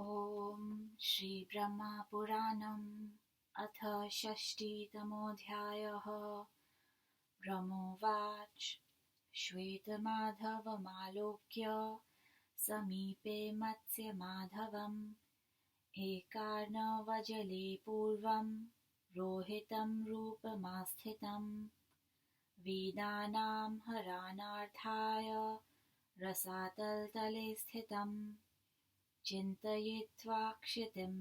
ॐ श्रीब्रह्मा पुराणम् अथ षष्टितमोऽध्यायः। ब्रह्मोवाच श्वेतमाधवमालोक्य समीपे मत्स्यमाधवम् एकार्णवजले पूर्वं रोहितं रूपमास्थितं वेदानां हरणार्थाय रसातलतले स्थितम् चिन्तयित्वा क्षितिं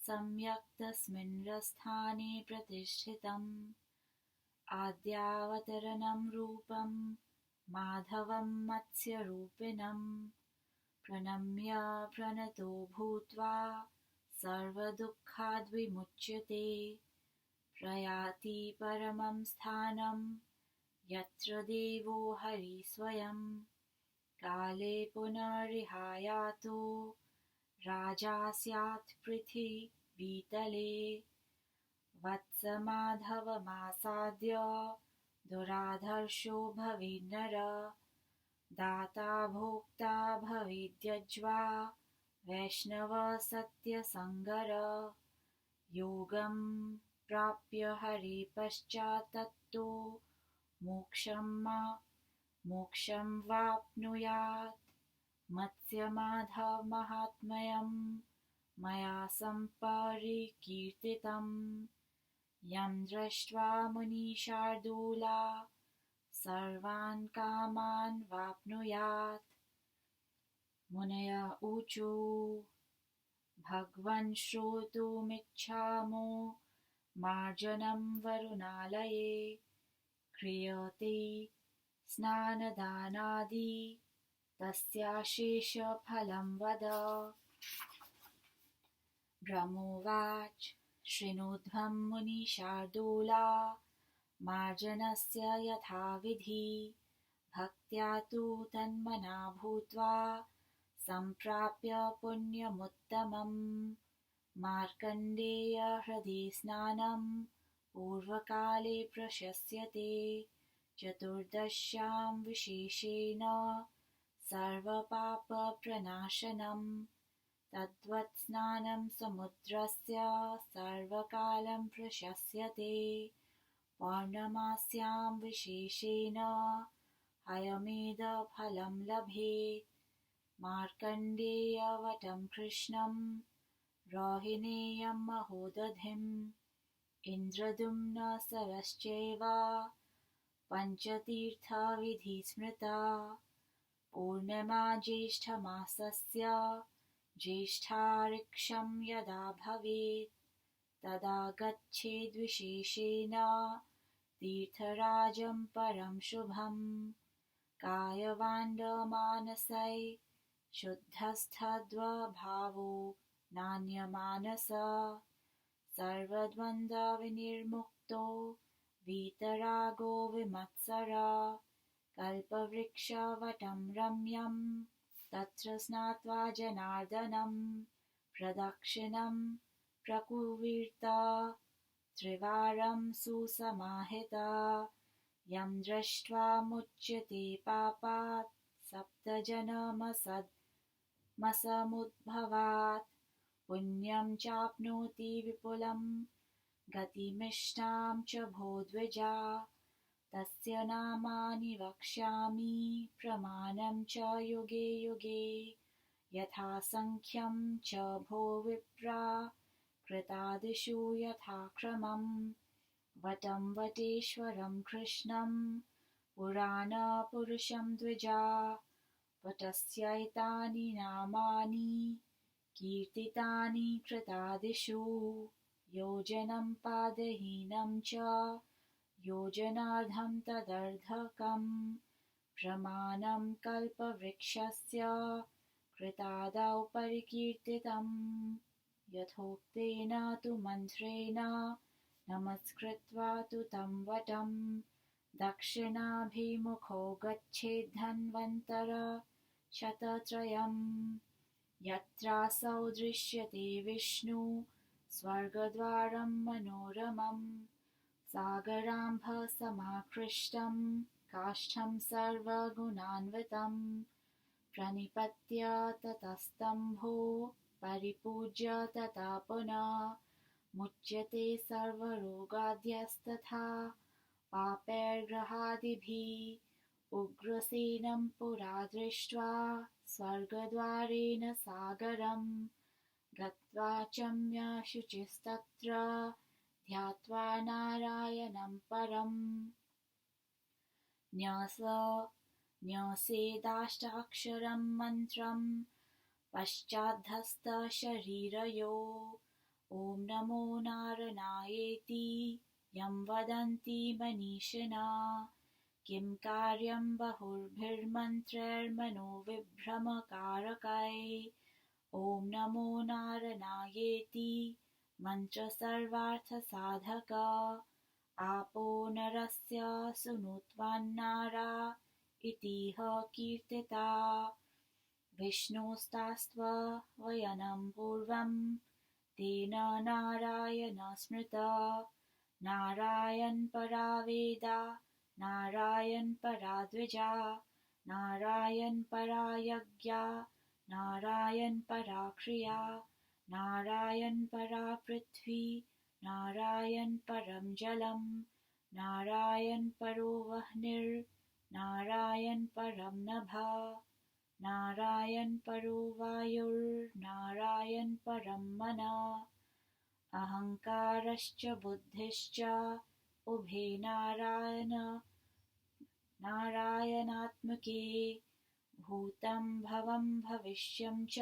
सम्यक् तस्मिन् स्थाने प्रतिष्ठितम् आद्यावतरणं रूपं माधवं मत्स्यरूपिणं प्रणम्य प्रणतो भूत्वा सर्वदुःखाद्विमुच्यते प्रयाति परमं स्थानं यत्र देवो हरिः स्वयं काले पुनरिहायातो राजा स्यात् पृथिवीतले वत्समाधवमासाद्य दुराधर्षो भवेन्नर दाता भोक्ता भवेद्यज्वा वैष्णव सत्यसङ्गर योगं प्राप्य हरे पश्चात् तत्तो मोक्षं वाप्नुयात् मत्स्यमाधवमाहात्म्यं मया सम्परिकीर्तितम् यं दृष्ट्वा मुनिशार्दूला सर्वान् कामान् वाप्नुयात्। मुनय ऊचु भगवन् श्रोतुमिच्छामो मार्जनं वरुणालये क्रियते स्नानदानादि तस्याशेषफलं वद। ब्रह्मोवाच शृणुध्वं मुनिशार्दूला मार्जनस्य यथाविधि भक्त्या तु तन्मना भूत्वा सम्प्राप्य पुण्यमुत्तमम् मार्कण्डेय हृदि स्नानं पूर्वकाले प्रशस्यते चतुर्दश्यां विशेषेण सर्वपापप्रणाशनम् तद्वत् स्नानं समुद्रस्य सर्वकालं प्रशस्यते पौर्णमास्यां विशेषेण हयमेधफलं लभेत् मार्कण्डेयवटं कृष्णं रोहिणेयं महोदधिम् इन्द्रद्युम्नसरश्चैव पञ्चतीर्थविधि स्मृता पूर्णिमा ज्येष्ठमासस्य ज्येष्ठार्क्षं यदा भवेत् तदा गच्छेद्विशेषेण तीर्थराजं परं शुभम् कायवाण्डमानसै शुद्धस्तद्वभावो नान्यमानस सर्वद्वन्द्वविनिर्मुक्तो वीतरागो विमत्सर कल्पवृक्षवटं रम्यं तत्र स्नात्वा जनार्दनं प्रदक्षिणं प्रकुर्वीत त्रिवारं सुसमाहिता यं दृष्ट्वा मुच्यते पापात् सप्तजन्मसमुद्भवात् पुण्यं चाप्नोति विपुलं गतिमिष्टां च भो द्विजा तस्य नामानि वक्ष्यामि प्रमाणं च युगे युगे यथासङ्ख्यं च भो विप्रा कृतादिषु यथाक्रमम् वटं वटेश्वरं कृष्णं पुराणपुरुषं द्विजा वटस्यैतानि नामानि कीर्तितानि कृतादिषु योजनं पादहीनं च योजनार्धं तदर्धकम् प्रमाणं कल्पवृक्षस्य कृतादौ परिकीर्तितम् यथोक्तेन तु मन्त्रेण नमस्कृत्वा तु तं वटं दक्षिणाभिमुखो गच्छेद्धन्वन्तरशतत्रयम् यत्रासौ दृश्यते विष्णु स्वर्गद्वारं मनोरमम् सागराम्भसमाकृष्टं काष्ठं सर्वगुणान्वितं प्रणिपत्य ततस्तम्भो परिपूज्य ततः पुनः मुच्यते सर्वरोगाद्यस्तथा पापैर्ग्रहादिभिः उग्रसेनं पुरा दृष्ट्वा स्वर्गद्वारेण सागरं गत्वा चम्यशुचिस्तत्र ध्यात्वा नारायणं परम् न्यसेदाष्टाक्षरं मन्त्रं पश्चाद्धस्तशरीरयोः ॐ नमो नारायणायेति यं वदन्ति मनीषिणः किं कार्यं बहुभिर्मन्त्रैर्मनोविभ्रमकारकैः ॐ नमो नारायणायेति मन्त्रसर्वार्थसाधकः आपो नरस्य सुनुत्वान्नारा इतिह कीर्तिता विष्णोस्तास्त्वयनं पूर्वं तेन नारायण स्मृतः नारायण परा वेदा नारायण परा द्विजा नारायण परा यज्ञा नारायण परा क्रिया नारायण परा पृथ्वी नारायण परं जलं नारायण परो वह्निर्नारायण परं नभः नारायण परो वायुर्नारायण परं मनः अहंकारश्च बुद्धिश्च उभे नारायणात्मके भूतं भवं भविष्यं च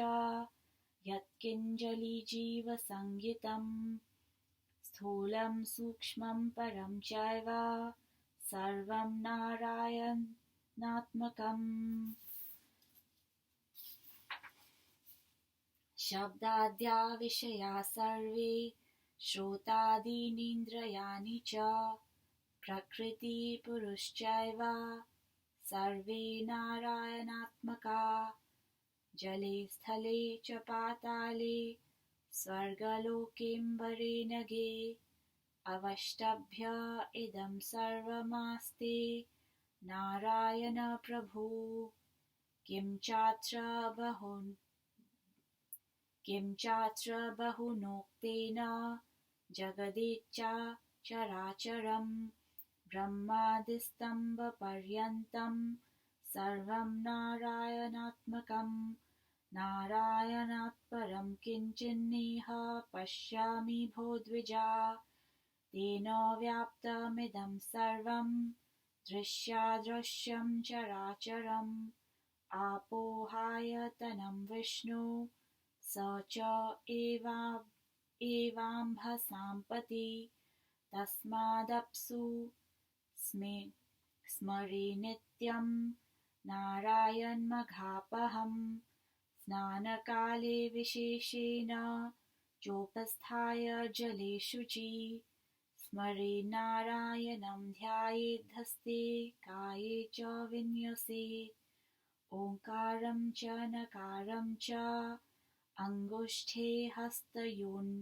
यत्किञ्जलिजीवसंज्ञितं स्थूलं सूक्ष्मं परं चैव सर्वं नारायणात्मकम् शब्दाद्या विषया सर्वे श्रोतादीनीन्द्रियाणि च प्रकृतिपुरुश्चैव सर्वे नारायणात्मका जले स्थले च पाताले स्वर्गलोकेऽम्बरे नगे अवष्टभ्य इदं सर्वमास्ते नारायण प्रभु किं चात्र बहुनोक्तेन जगदेच्चा चराचरं ब्रह्मादिस्तम्भपर्यन्तं सर्वं नारायणात्मकं नारायणात् परं किञ्चिन्नेह पश्यामि भो द्विजा तेन व्याप्तमिदं सर्वं दृश्यादृश्यं चराचरम् आपोहायतनं विष्णु स च एवाम्भसाम्पति तस्मादप्सु स्मरे नित्यं नारायणमघापहं स्नानकाले विशेषेण चोपस्थाय जले शुचि स्मरे नारायणं ध्यायेद्धस्ते काये च विन्यसेत् ओंकारं च नकारं च अंगुष्ठे हस्तयोन्यसेत्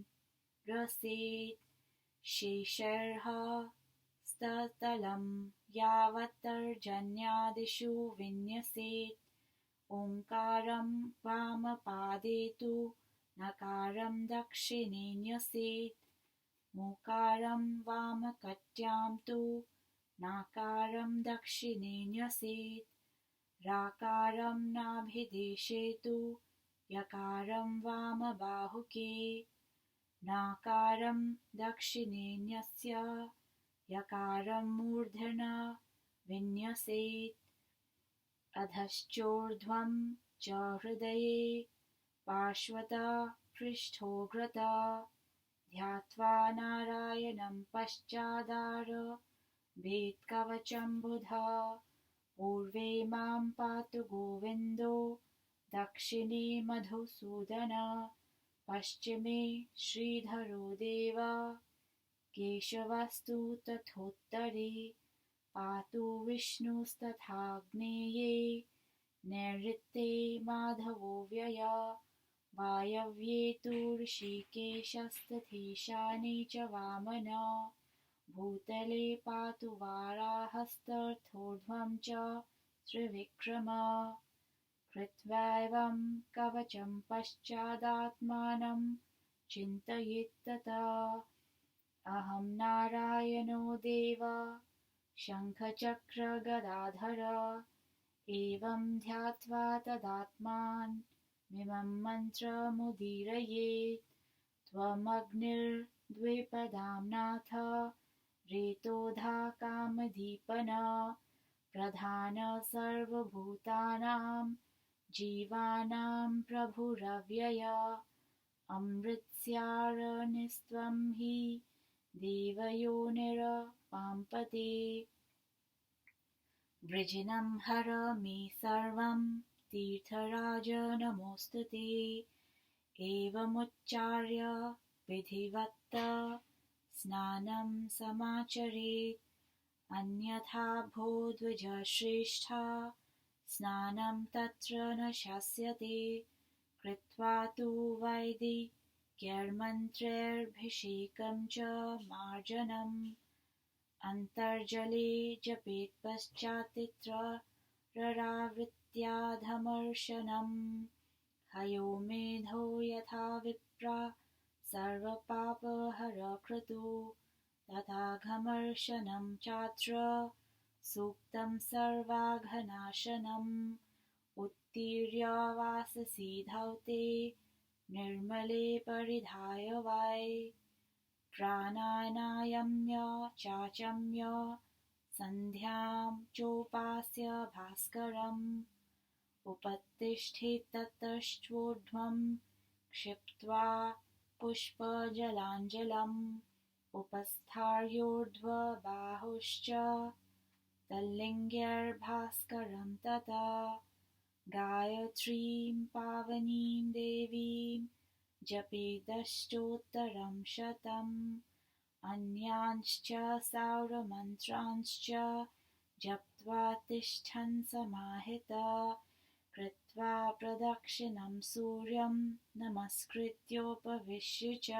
शेषैर्हस्ततलं यावत्तर्जन्यादिषु विन्यसेत् ओंकारं वामपादे तु नकारं दक्षिणे न्यसेत् मोकारं वामकट्यां तु नाकारं दक्षिणे न्यसेत् राकारं नाभिदेशे तु यकारं वामबाहुके नाकारं दक्षिणे न्यस्य यकारं मूर्धना विन्यसेत् अधश्चोर्ध्वं च हृदये पार्श्वतः पृष्ठोग्रतः ध्यात्वा नारायणं पश्चादारभेत्कवचं बुधः पूर्वे मां पातु गोविन्दो दक्षिणे मधुसूदन पश्चिमे श्रीधरो देव केशवस्तु तथोत्तरे पातु विष्णुस्तथाग्नेये नैऋत्ये माधवो व्ययः वायव्ये तु ऋषिकेशस्तथीशाने च वामनः भूतले पातु वाराहस्तर्थोर्ध्वं च त्रिविक्रमः कृत्वैवं कवचं पश्चादात्मानं चिन्तयेत्तथा अहं नारायणो देवा शङ्खचक्रगदाधर एवं ध्यात्वा तदात्मानमिमं मन्त्रमुदीरयेत् त्वमग्निर्द्विपदां नाथ रेतोधा कामदीपन प्रधान सर्वभूतानां जीवानां प्रभुरव्यय अमृतस्यारणस्त्वं हि देवयोनिरपाम्पते वृजिनं हर मे सर्वं तीर्थराज नमोऽस्तु ते एवमुच्चार्य विधिवत् स्नानं समाचरेत् अन्यथा भो द्विजश्रेष्ठा स्नानं तत्र न शस्यते कृत्वा तु वैदिक्यर्मन्त्रैरभिषेकं च मार्जनम् अन्तर्जले जपेत् पश्चात्तित्ररावृत्याधमर्शनम् हयो मेधो यथा विप्रा सर्वपापहरक्रतु तथा घमर्शनं चात्र सूक्तं सर्वाघनाशनम् उत्तीर्य वाससि धौते निर्मले परिधाय वै प्राणानायम्य चाचम्य सन्ध्यां चोपास्य भास्करम् उपतिष्ठेत्ततश्चोर्ध्वं क्षिप्त्वा पुष्पजलाञ्जलम् उपस्थार्योर्ध्वबाहुश्च तल्लिङ्ग्यैर्भास्करं तथा गायत्रीं पावनीं देवीं जपेदष्टोत्तरं शतम् अन्यांश्च सौरमन्त्रांश्च जप्त्वा तिष्ठन् समाहिता कृत्वा प्रदक्षिणं सूर्यं नमस्कृत्योपविश्य च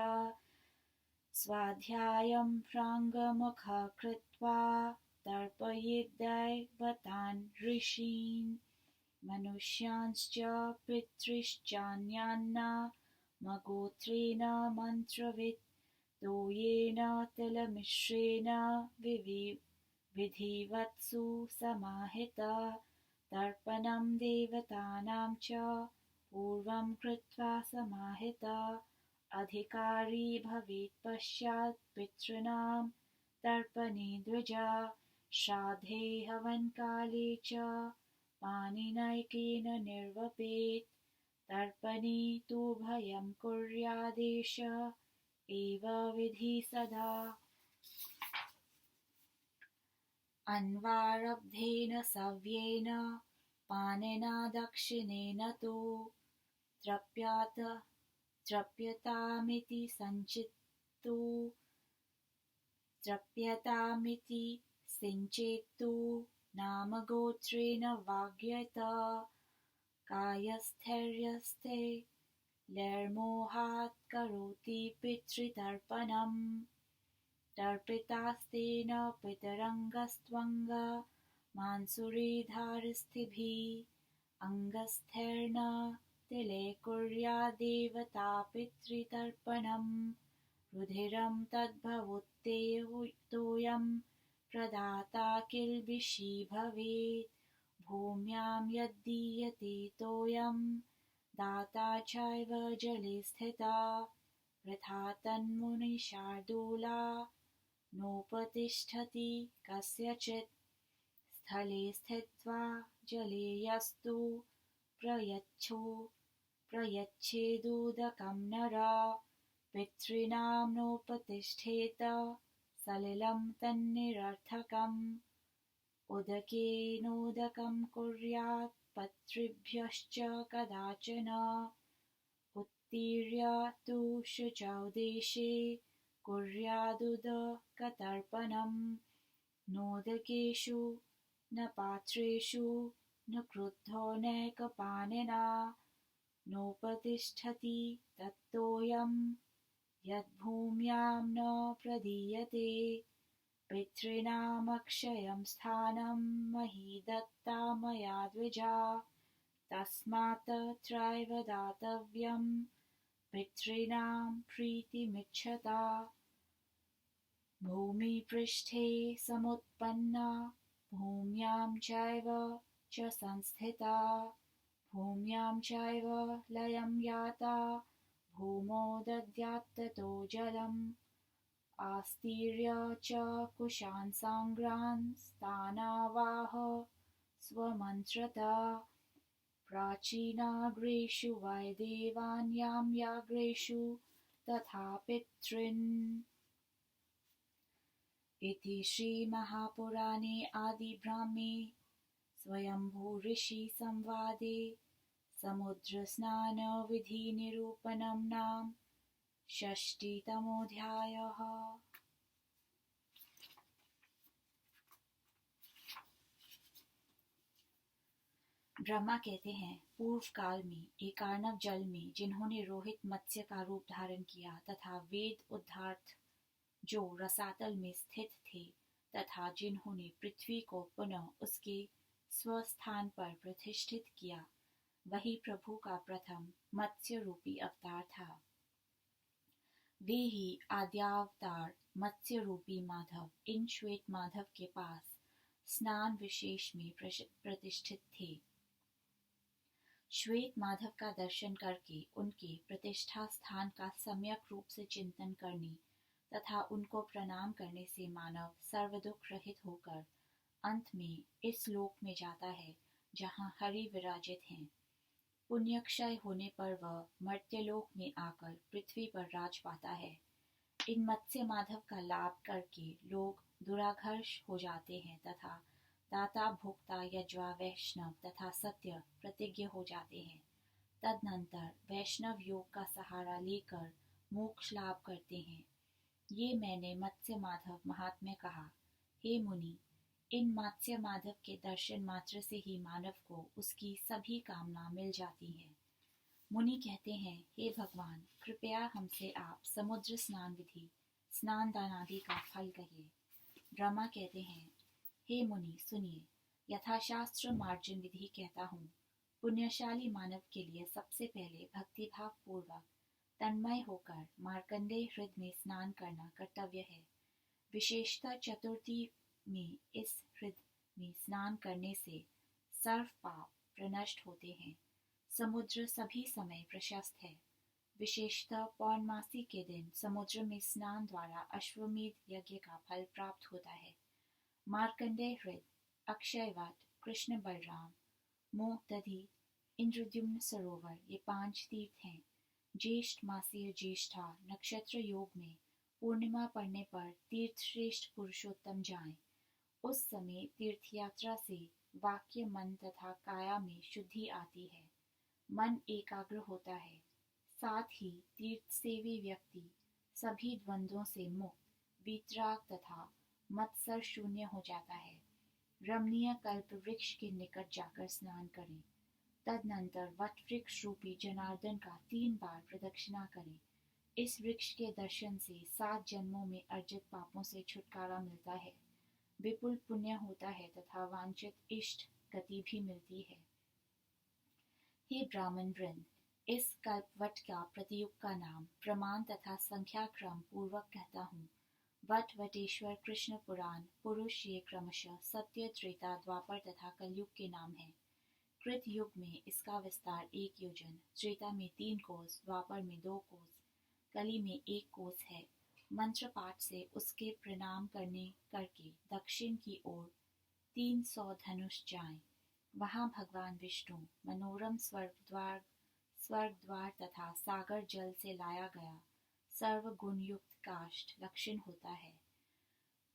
स्वाध्यायं प्राङ्मुखः कृत्वा तर्पयेद्दैवतान् ऋषीन् मनुष्यांश्च पितृश्चान्यान्नामगोत्रेण मन्त्रवित् तोयेन तिलमिश्रेण विधिवत्सु समाहिता तर्पणं देवतानां च पूर्वं कृत्वा समाहिता अधिकारी भवेत् पश्चात् पितॄणां तर्पणे द्विज श्राद्धे हवनकाले च पाणिनैकेन निर्वपेत् तर्पणे तूभयं कुर्यादेश एव विधि सदा अन्वारब्धेन सव्येन पाणिना दक्षिणेन तु तृप्यतामिति सिञ्चेत्तु नाम गोत्रेण वाग्यत कायस्थैर्यस्थे लैर्मोहात् करोति पितृतर्पणम् तर्पितास्तेन पितरङ्गस्त्वङ्ग मांसुरेधारस्थिभिः अङ्गस्थैर्न तिले कुर्याद्देवता पितृतर्पणम् रुधिरं तद्भवत्येतोऽयं प्रदाता किल्बिषी भवेत् भूम्यां यद्दीयते तोयं दाता चैव जले स्थिता वृथा तन्मुनिशार्दूला नोपतिष्ठति कस्यचित् स्थले स्थित्वा जले यस्तु प्रयच्छेदुदकं नर पितॄणां नोपतिष्ठेत सलिलं तन्निरर्थकम् उदकेनोदकं कुर्यात् पत्रिभ्यश्च कदाचन उत्तीर्य तु शुचौ देशे कुर्यादुदकतर्पणम् नोदकेषु न पात्रेषु न क्रुद्धो नैकपाणिना नोपतिष्ठति तत्तोयं यद्भूम्यां न प्रदीयते पितॄणामक्षयं स्थानं मही दत्ता मया द्विजा तस्मात् तत्रैव दातव्यं पितॄणां प्रीतिमिच्छता भूमिपृष्ठे समुत्पन्ना भूम्यां चैव च संस्थिता भूम्यां चैव लयं याता भूमौ दद्यात् ततो जलम् आस्तीर्य च कुशान् साङ्ग्रान् स्थानावाह स्वमन्त्रता प्राचीनाग्रेषु वै देवान्याम्याग्रेषु तथा पितॄन् इति श्रीमहापुराणे आदिब्रह्मे स्वयंभूऋषिसंवादे समुद्रस्नानविधिनिरूपणं नाम षष्टितमोऽध्यायः। ब्रह्मा कहते हैं, पूर्व काल में एक अर्णव जल में जिन्होंने रोहित मत्स्य का रूप धारण किया तथा वेद उद्धार्थ जो रसातल में स्थित थे तथा जिन्होंने पृथ्वी को पुनः उसके स्वस्थान पर प्रतिष्ठित किया, वही प्रभु का प्रथम मत्स्य रूपी अवतार था। वे ही आद्यावतार मत्स्य रूपी माधव इन श्वेत माधव के पास स्नान विशेष में प्रतिष्ठित थे। श्वेत माधव का दर्शन करके उनके प्रतिष्ठा स्थान का सम्यक रूप से चिंतन करने तथा उनको प्रणाम करने से मानव सर्वदुख रहित होकर अंत में इस लोक में जाता है जहाँ हरि विराजित हैं। पुण्यक्षय होने पर वह मर्त्यलोक में आकर पृथ्वी पर राज पाता है। इन मत्स्य माधव का लाभ करके लोग दुराघर्ष हो जाते हैं तथा दाता भोक्ता यज्वा वैष्णव तथा सत्य प्रतिज्ञ हो जाते हैं। तदनंतर वैष्णव योग का सहारा लेकर मोक्ष लाभ करते हैं। ये मैंने मत्स्य माधव महात्म्य कहा। हे मुनि, इन मत्स्य माधव के दर्शन मात्र से ही मानव को उसकी सभी कामना मिल जाती है। मुनि कहते हैं, हे भगवान, कृपया हमसे आप समुद्र स्नान विधि स्नान दान आदि का फल कहिए। ब्रह्मा कहते हैं, हे मुनि सुनिए, यथाशास्त्र मार्जन विधि कहता हूँ। पुण्यशाली मानव के लिए सबसे पहले भक्तिभाव पूर्वक तन्मय होकर मार्कंडेय हृद में स्नान करना कर्तव्य है। विशेषतः चतुर्थी में इस हृद में स्नान करने से सर्व पाप प्रनष्ट होते हैं। समुद्र सभी समय प्रशस्त है। विशेषतः पौर्णमासी के दिन समुद्र में स्नान द्वारा अश्वमेध यज्ञ का फल प्राप्त होता है। मार्कंडेय हृद, अक्षयवट, कृष्ण बलराम, मोह दधि, इंद्रद्युम्न सरोवर ये 5 तीर्थ हैं। ज्येष्ठ मासीय ज्येष्ठा नक्षत्र योग में पूर्णिमा पड़ने पर तीर्थ श्रेष्ठ पुरुषोत्तम जाएं। उस समय तीर्थ यात्रा से वाक्य, मन तथा काया में शुद्धि आती है। मन एकाग्र होता है। साथ ही तीर्थ सेवी व्यक्ति सभी द्वंद्वों से मुक्त, वीतराग तथा मत्सर शून्य हो जाता है। रमणीय कल्प वृक्ष के निकट जाकर स्नान करें। तदनंतर वट वृक्ष रूपी जनार्दन का 3 बार प्रदक्षिणा करें। इस वृक्ष के दर्शन से 7 जन्मों में अर्जित पापों से छुटकारा मिलता है, विपुल पुण्य होता है तथा वांछित इष्ट गति भी मिलती है। हे ब्राह्मण वृंद, इस कल्पवट का प्रतियुग का नाम प्रमाण तथा संख्या क्रम पूर्वक कहता हूँ। वट, वटेश्वर, कृष्ण पुराण, पुरुष ये क्रमशः सत्य, त्रेता, द्वापर तथा कलयुग के नाम हैं। कृत युग में इसका विस्तार 1 योजन, त्रेता में 3 कोस, द्वापर में 2 कोस, कली में 1 कोस है। मंत्र पाठ से उसके प्रणाम करके दक्षिण की ओर 300 धनुष जाएं। वहां भगवान विष्णु मनोरम स्वर्ग द्वार तथा सागर जल से लाया गया सर्व गुण युक्त काष्ठ लक्षण होता है।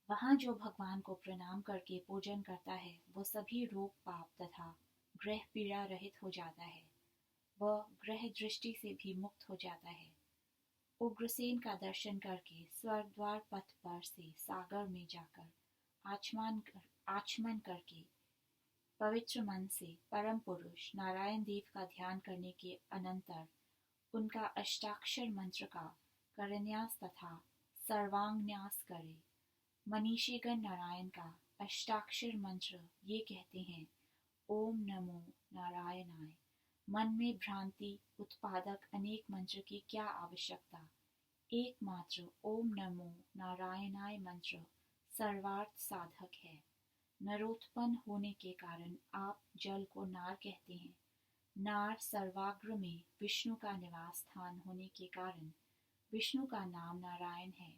वहां जो भगवान को प्रणाम करके पूजन करता है वो सभी रोग, पाप तथा ग्रह पीड़ा रहित हो जाता है। वह ग्रह दृष्टि से भी मुक्त हो जाता है। उग्रसेन का दर्शन करके स्वर्ग द्वार पथ पर से सागर में जाकर आचमन करके पवित्र मन से परम पुरुष नारायण देव का ध्यान करने के अनंतर उनका अष्टाक्षर मंत्र का करन्यास तथा सर्वांगन्यास करे। मनीषीगण नारायण का अष्टाक्षर मंत्र ये कहते हैं, ओम नमो नारायणाय, मन में भ्रांति उत्पादक अनेक मंत्र की क्या आवश्यकता। एकमात्र ओम नमो नारायणाय मंत्र सर्वार्थ साधक है। नरोत्पन्न होने के कारण आप जल को नार कहते हैं। नार सर्वाग्र में विष्णु का निवास स्थान होने के कारण विष्णु का नाम नारायण है।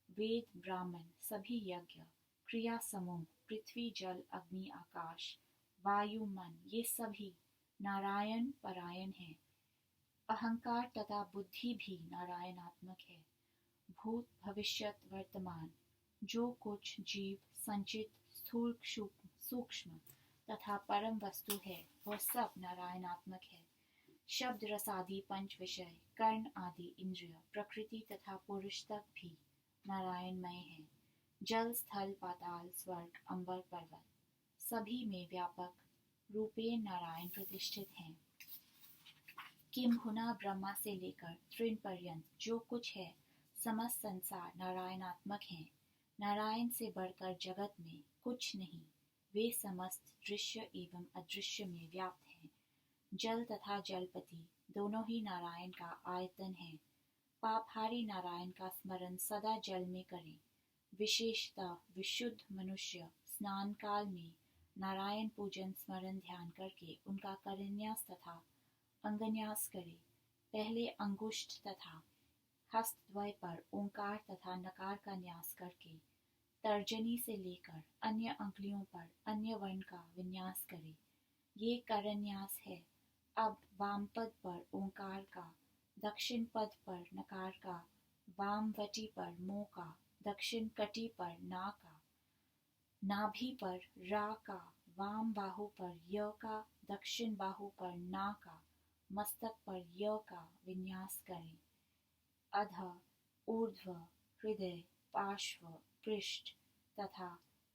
वेद ब्राह्मण सभी यज्ञ क्रिया समूह पृथ्वी जल अग्नि आकाश वायु मन ये सभी नारायण परायण हैं। अहंकार तथा बुद्धि भी नारायणात्मक है। भूत भविष्यत वर्तमान जो कुछ जीव संचित स्थूल सूक्ष्म तथा परम वस्तु है वह सब नारायणात्मक है। शब्द रसादि पंच विषय कर्ण आदि इंद्रिय प्रकृति तथा पुरुष तक भी नारायणमय है। जल स्थल पाताल स्वर्ग अंबर पर्वत सभी में व्यापक रूपे नारायण प्रतिष्ठित हैं। किंभुना ब्रह्मा से लेकर तृण पर्यंत जो कुछ है समस्त संसार नारायणात्मक है। नारायण से बढ़कर जगत में कुछ नहीं। वे समस्त दृश्य एवं अदृश्य में व्याप्त हैं। जल तथा जलपति दोनों ही नारायण का आयतन है। पापहारी नारायण का स्मरण सदा जल में करें। विशेषतः विशुद्ध मनुष्य स्नान काल में नारायण पूजन स्मरण ध्यान करके उनका करन्यास तथा अंगन्यास करे। पहले अंगुष्ठ तथा हस्तद्वय पर ओंकार तथा नकार का न्यास करके तर्जनी से लेकर अन्य अंगुलियों पर अन्य वर्ण का विन्यास करे। ये करन्यास है। अब वाम पद पर ओंकार का, दक्षिण पद पर नकार का, वाम वटी पर मो का, दक्षिण कटी पर ना का, नाभि पर रा का, वाम बाहु पर य का, दक्षिण बाहु पर ना का, मस्तक पर य का विन्यास करें। अध ऊर्ध्व हृदय पार्श्व पृष्ठ तथा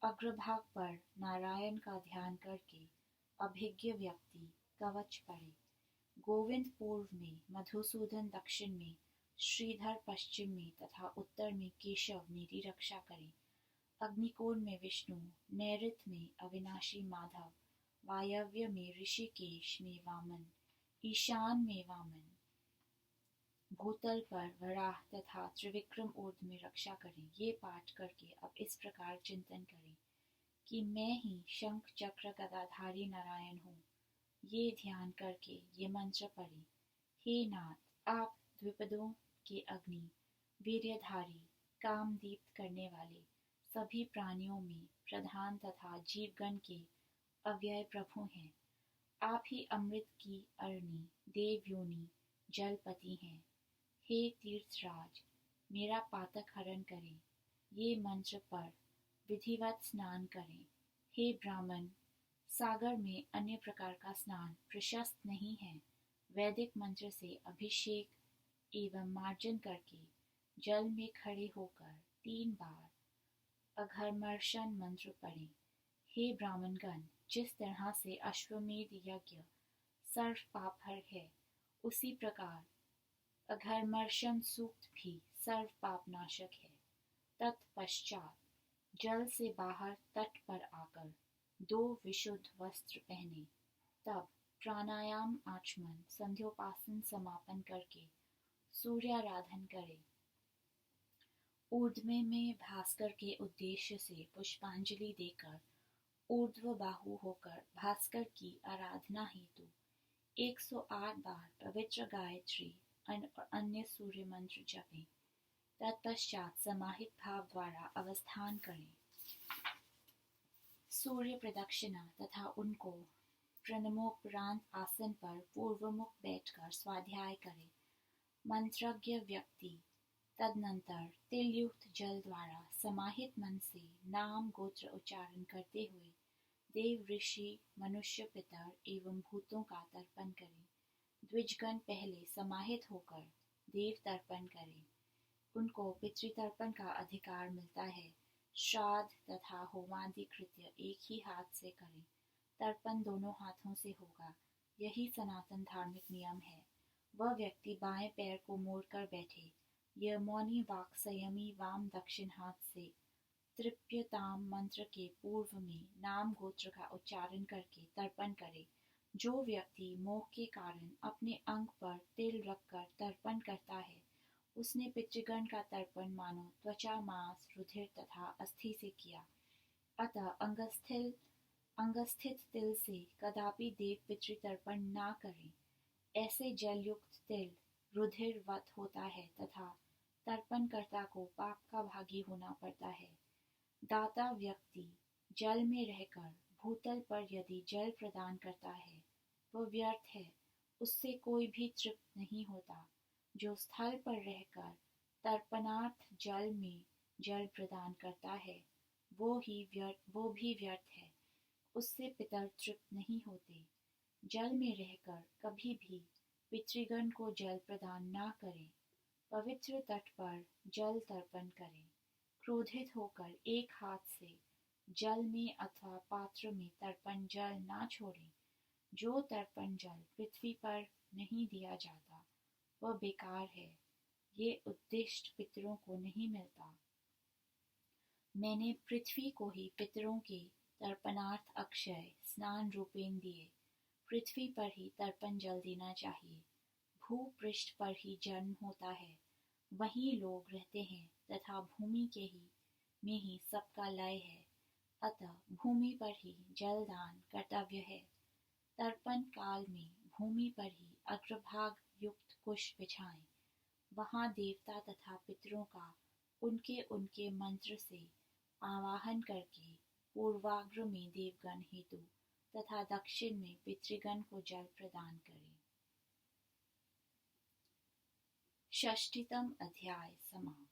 अग्रभाग पर नारायण का ध्यान करके अभिज्ञ व्यक्ति कवच पढ़े। गोविंद पूर्व में, मधुसूदन दक्षिण में, श्रीधर पश्चिम में तथा उत्तर में केशव मेरी रक्षा करें। अग्निकोण में विष्णु, नैऋत्य में अविनाशी माधव, वायव्य में ऋषिकेश में वामन, ईशान में वामन, भूतल पर वराह तथा त्रिविक्रम ऊर्ध्व में रक्षा करें। ये पाठ करके अब इस प्रकार चिंतन करें कि मैं ही शंख चक्र गदाधारी नारायण हूँ। ये ध्यान करके ये मंत्र पढ़ें। हे नाथ, आप द्विपदों के अग्नि, वीर्यधारी, काम दीप्त करने वाले, सभी प्राणियों में प्रधान तथा जीवगण के अव्यय प्रभु हैं। आप ही अमृत की अरणी, देव योनि, जलपति हैं। हे तीर्थराज, मेरा पातक हरण करें। ये मंत्र पर विधिवत स्नान करें। हे ब्राह्मण, सागर में अन्य प्रकार का स्नान प्रशस्त नहीं है। वैदिक मंत्र से अभिषेक एवं मार्जन करके जल में खड़े होकर 3 बार अघर्मर्शन मंत्र पढ़ें। हे ब्राह्मणगण, जिस तरह से अश्वमेध यज्ञ सर्व पापहर है, उसी प्रकार अघर्मर्शन सूक्त भी सर्व पापनाशक है। तत्पश्चात जल से बाहर तट पर आकर 2 विशुद्ध वस्त्र पहने। तब प्राणायाम आचमन संध्योपासन समापन करके सूर्याराधन करे। ऊर्ध्व में भास्कर के उद्देश्य से पुष्पांजलि देकर ऊर्ध्व बाहु होकर भास्कर की आराधना हेतु 108 बार पवित्र गायत्री और अन्य सूर्य मंत्र जपें। तत्पश्चात समाहित भाव द्वारा अवस्थान करें। सूर्य प्रदक्षिणा तथा उनको प्रणमोपरांत आसन पर पूर्वमुख बैठकर स्वाध्याय करें। मंत्रज्ञ व्यक्ति तदनंतर तिलयुक्त जल द्वारा समाहित मन से नाम गोत्र उच्चारण करते हुए देव ऋषि मनुष्य पितर एवं भूतों का तर्पण करें। द्विजगण पहले समाहित होकर देव तर्पण करें। उनको पितृतर्पण का अधिकार मिलता है। श्राद्ध तथा होमादि कृत्य एक ही हाथ से करें। तर्पण दोनों हाथों से होगा। यही सनातन धार्मिक नियम है। वह व्यक्ति बाएं पैर को मोड़कर बैठे। यह मौनी वाक संयमी वाम दक्षिण हाथ से तृप्यताम मंत्र के पूर्व में नाम गोत्र का उच्चारण करके तर्पण करे। जो व्यक्ति मोह के कारण अपने अंग पर तिल रखकर तर्पण करता है, उसने पितृगण का तर्पण मानो त्वचा, मांस, रुधिर तथा अस्थि से किया। अतः अंगस्थित तिल से कदापि देव पितृ तर्पण न करें। ऐसे जलयुक्त तिल रुधिरवत होता है तथा तर्पणकर्ता को पाप का भागी होना पड़ता है। दाता व्यक्ति जल में रहकर भूतल पर यदि जल प्रदान करता है तो व्यर्थ है, उससे कोई भी तृप्त नहीं होता। जो स्थल पर रहकर तर्पणार्थ जल में जल प्रदान करता है वो भी व्यर्थ है, उससे पितर तृप्त नहीं होते। जल में रहकर कभी भी पितृगण को जल प्रदान न करें। पवित्र तट पर जल तर्पण करें। क्रोधित होकर एक हाथ से जल में अथवा पात्र में तर्पण जल ना छोड़ें। जो तर्पण जल पृथ्वी पर नहीं दिया जाता वह बेकार है, ये उद्दिष्ट पितरों को नहीं मिलता। मैंने पृथ्वी को ही पितरों के तर्पणार्थ अक्षय स्नान रूपेण दिए। पृथ्वी पर ही तर्पण जल देना चाहिए। भूपृष्ठ पर ही जन्म होता है, वहीं लोग रहते हैं तथा भूमि के ही में ही सबका लय है। अतः भूमि पर ही जलदान कर्तव्य है। तर्पण काल में भूमि पर ही अग्रभाग युक्त कुश बिछाएं। वहां देवता तथा पितरों का उनके उनके मंत्र से आवाहन करके पूर्वाग्र में देवगण हेतु तथा दक्षिण में पितृगण को जल प्रदान करें। षष्ठीतम अध्याय समाप्त।